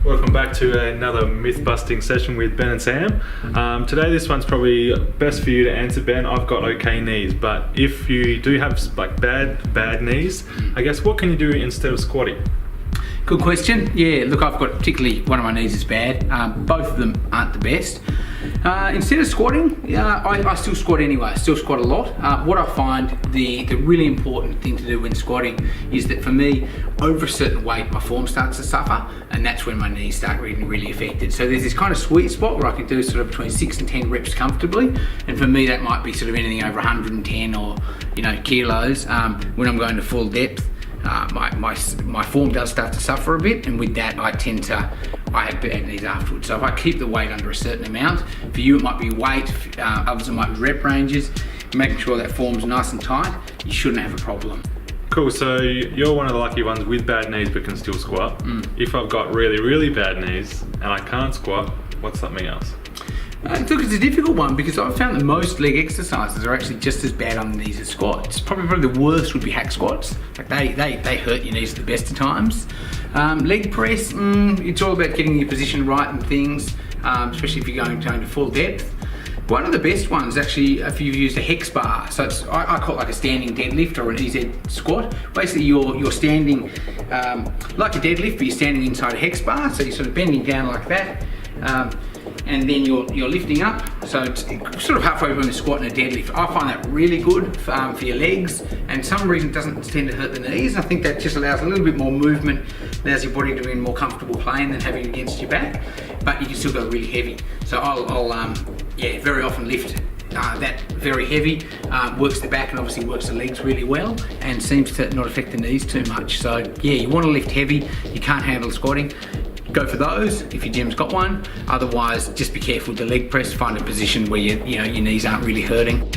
Welcome back to another myth-busting session with Ben and Sam. Today this one's probably best for you to answer, Ben. I've got okay knees, but if you do have like bad knees, I guess what can you do instead of squatting? Good question. Yeah, look, I've got particularly one of my knees is bad. Both of them aren't the best. Instead of squatting, I still squat anyway. I still squat a lot. What I find the really important thing to do when squatting is that for me, over a certain weight, my form starts to suffer, and that's when my knees start getting really affected. So there's this kind of sweet spot where I can do sort of between 6 and 10 reps comfortably, and for me that might be sort of anything over 110 or kilos. When I'm going to full depth, my form does start to suffer a bit, and with that I have bad knees afterwards. So if I keep the weight under a certain amount, for you it might be weight, others it might be rep ranges, making sure that form's nice and tight, you shouldn't have a problem. Cool, so you're one of the lucky ones with bad knees but can still squat. If I've got really bad knees and I can't squat, what's something else? Look, it's a difficult one because I've found that most leg exercises are actually just as bad on the knees as squats. Probably the worst would be hack squats. Like they hurt your knees at the best of times. Leg press, it's all about getting your position right and things, especially if you're going to full depth. One of the best ones actually, if you've used a hex bar, so I call it like a standing deadlift or an EZ squat. Basically you're standing like a deadlift, but you're standing inside a hex bar, so you're sort of bending down like that. And then you're lifting up, so it's sort of halfway between a squat and a deadlift. I find that really good for your legs, and for some reason it doesn't tend to hurt the knees. I think that just allows a little bit more movement, allows your body to be in a more comfortable plane than having it against your back, but you can still go really heavy. So I'll very often lift that very heavy, works the back and obviously works the legs really well, and seems to not affect the knees too much. So yeah, you want to lift heavy, you can't handle squatting, go for those if your gym's got one. Otherwise, just be careful with the leg press. Find a position where your knees aren't really hurting.